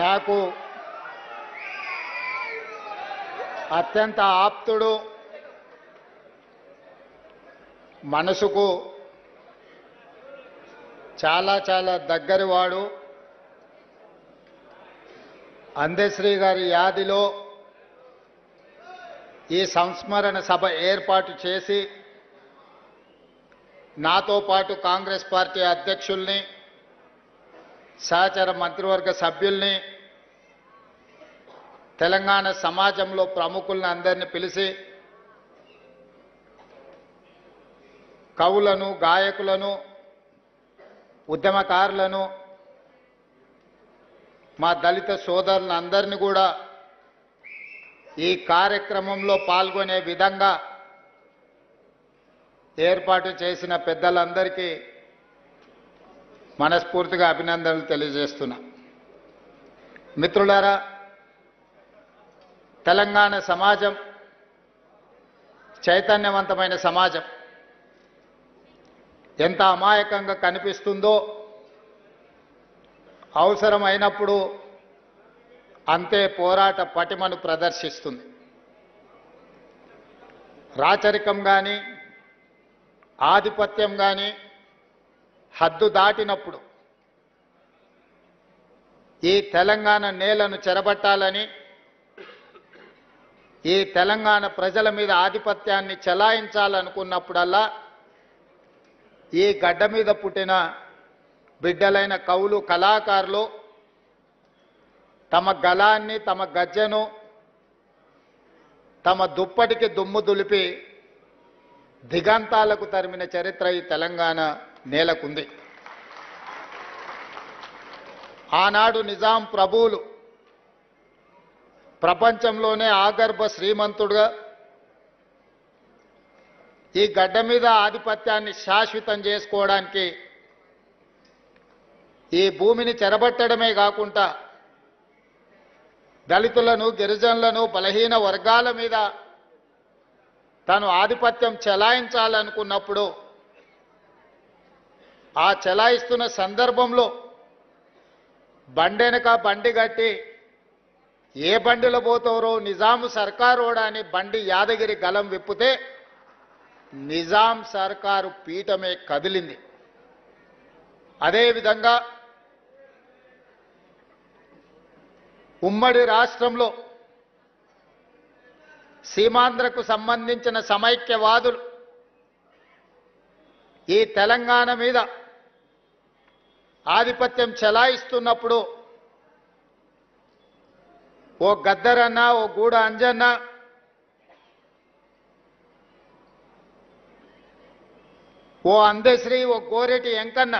నాకు అత్యంత ఆప్తుడు, మనసుకు చాలా చాలా దగ్గరవాడు, అందశ్రీ గారి యాదిలో ఈ సంస్మరణ సభ ఏర్పాటు చేసి నాతో పాటు కాంగ్రెస్ పార్టీ అధ్యక్షుల్ని, సహచర మంత్రివర్గ సభ్యుల్ని, తెలంగాణ సమాజంలో ప్రముఖులను అందరినీ పిలిచి కవులను, గాయకులను, ఉద్యమకారులను, మా దళిత సోదరులందరినీ కూడా ఈ కార్యక్రమంలో పాల్గొనే విధంగా ఏర్పాటు చేసిన పెద్దలందరికీ మనస్ఫూర్తిగా అభినందనలు తెలియజేస్తున్నా. మిత్రులారా, తెలంగాణ సమాజం చైతన్యవంతమైన సమాజం. ఎంత అమాయకంగా కనిపిస్తుందో అవసరమైనప్పుడు అంతే పోరాట పటిమను ప్రదర్శిస్తుంది. రాచరికం కానీ, ఆధిపత్యం కానీ హద్దు దాటినప్పుడు ఈ తెలంగాణ నేలను చెరబట్టాలని, ఈ తెలంగాణ ప్రజల మీద ఆధిపత్యాన్ని చెలాయించాలనుకున్నప్పుడల్లా ఈ గడ్డ మీద పుట్టిన బిడ్డలైన కవులు, కళాకారులు తమ గళాన్ని, తమ గజ్జెను, తమ దుప్పటికి దుమ్ము దులిపి దిగంతాలకు తరిమిన చరిత్ర ఈ తెలంగాణ నేలకుంది. ఆనాడు నిజాం ప్రభువులు ప్రపంచంలోనే ఆగర్భ శ్రీమంతుడుగా ఈ గడ్డ మీద ఆధిపత్యాన్ని శాశ్వతం చేసుకోవడానికి ఈ భూమిని చెరబట్టడమే కాకుండా దళితులను, గిరిజనులను, బలహీన వర్గాల మీద తాను ఆధిపత్యం చెలాయించాలనుకున్నప్పుడు ఆ చెలాయిస్తున్న సందర్భంలో బండెనక బండి కట్టి ఏ బండిలో పోతారో నిజాము సర్కారోడా అని బండి యాదగిరి గలం విప్పితే నిజాం సర్కారు పీఠమే కదిలింది. అదేవిధంగా ఉమ్మడి రాష్ట్రంలో సీమాంధ్రకు సంబంధించిన సమైక్యవాదులు ఈ తెలంగాణ మీద ఆధిపత్యం చెలాయిస్తున్నప్పుడు ఓ గద్దరన్న, ఓ గూడ అంజన్న, ఓ అందశ్రీ, ఓ గోరెటి వెంకన్న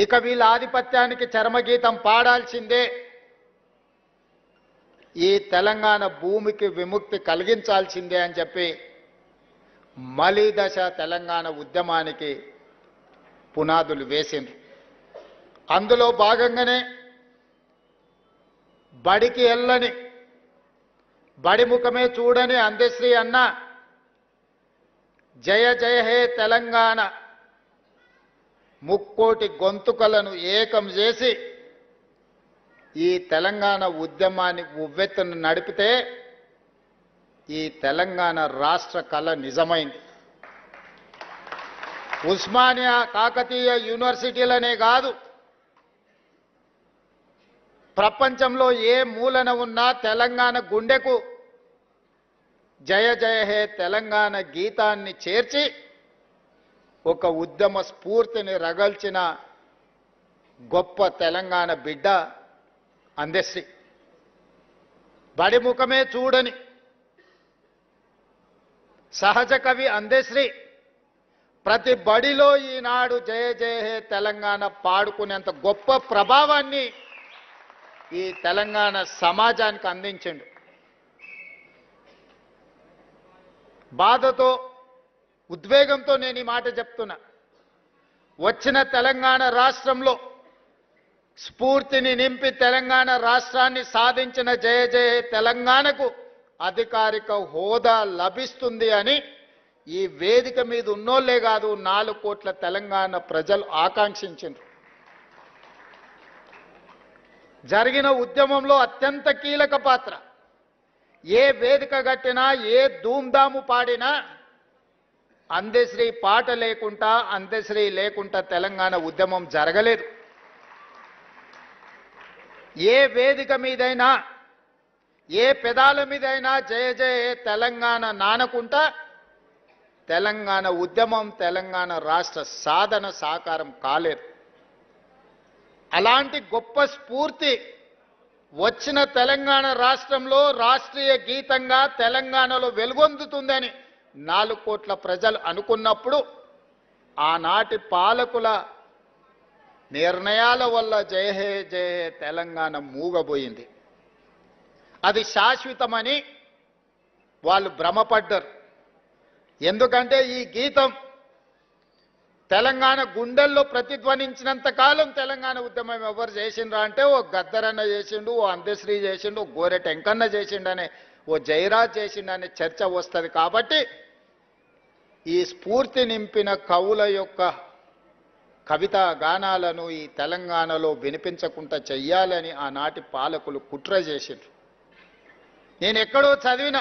ఇక వీళ్ళ ఆధిపత్యానికి చరమగీతం పాడాల్సిందే, ఈ తెలంగాణ భూమికి విముక్తి కలిగించాల్సిందే అని చెప్పి మలిదశ తెలంగాణ ఉద్యమానికి పునాదులు వేసింది. అందులో భాగంగానే బడికి వెళ్ళని, బడి ముఖమే చూడని అందశ్రీ అన్న జయ జయ హే తెలంగాణ ముక్కోటి గొంతుకలను ఏకం చేసి ఈ తెలంగాణ ఉద్యమాన్ని ఉవ్వెత్తున నడిపితే ఈ తెలంగాణ రాష్ట్ర కళ నిజమైంది. ఉస్మానియా, కాకతీయ యూనివర్సిటీలనే కాదు, ప్రపంచంలో ఏ మూలన ఉన్నా తెలంగాణ గుండెకు జయ జయ హే తెలంగాణ గీతాన్ని చేర్చి ఒక ఉద్యమ స్ఫూర్తిని రగల్చిన గొప్ప తెలంగాణ బిడ్డ అందశ్రీ. బడి ముఖమే చూడని సహజ కవి అందశ్రీ ప్రతి బడిలో ఈనాడు జయ జయ హే తెలంగాణ పాడుకునేంత గొప్ప ప్రభావాన్ని ఈ తెలంగాణ సమాజానికి అందించిండు. బాధతో, ఉద్వేగంతో నేను ఈ మాట చెప్తున్నా. వచ్చిన తెలంగాణ రాష్ట్రంలో స్ఫూర్తిని నింపి తెలంగాణ రాష్ట్రాన్ని సాధించిన జయ జయ తెలంగాణకు అధికారిక హోదా లభిస్తుంది అని ఈ వేదిక మీద ఉన్నోళ్లే కాదు 4 కోట్ల తెలంగాణ ప్రజలు ఆకాంక్షించారు. జరిగిన ఉద్యమంలో అత్యంత కీలక పాత్ర. ఏ వేదిక గట్టినా, ఏ ధూమ్ధాము పాడినా అందశ్రీ పాట లేకుండా, అందశ్రీ లేకుండా తెలంగాణ ఉద్యమం జరగలేదు. ఏ వేదిక మీదైనా, ఏ పెదాల మీదైనా జయ జయ తెలంగాణ నానకుంటా తెలంగాణ ఉద్యమం, తెలంగాణ రాష్ట్ర సాధన సాకారం కాలేదు. అలాంటి గొప్ప స్ఫూర్తి వచ్చిన తెలంగాణ రాష్ట్రంలో రాష్ట్రీయ గీతంగా తెలంగాణలో వెలుగొందుతుందని 4 కోట్ల ప్రజలు అనుకున్నప్పుడు ఆనాటి పాలకుల నిర్ణయాల వల్ల జయ హే జయ హే తెలంగాణ మూగబోయింది. అది శాశ్వతమని వాళ్ళు భ్రమపడ్డారు. ఎందుకంటే ఈ గీతం తెలంగాణ గుండెల్లో ప్రతిధ్వనించినంత కాలం తెలంగాణ ఉద్యమం ఎవరు చేసిండ్రా అంటే ఓ గద్దరన్న చేసిండు, ఓ అందశ్రీ చేసిండు, ఓ గోరె టెంకన్న చేసిండనే, ఓ జయరాజ్ చేసిండనే చర్చ వస్తుంది. కాబట్టి ఈ స్ఫూర్తి నింపిన కవుల యొక్క కవితా గానాలను ఈ తెలంగాణలో వినిపించకుండా చెయ్యాలని ఆనాటి పాలకులు కుట్ర చేసిండ్రు. నేను ఎక్కడో చదివిన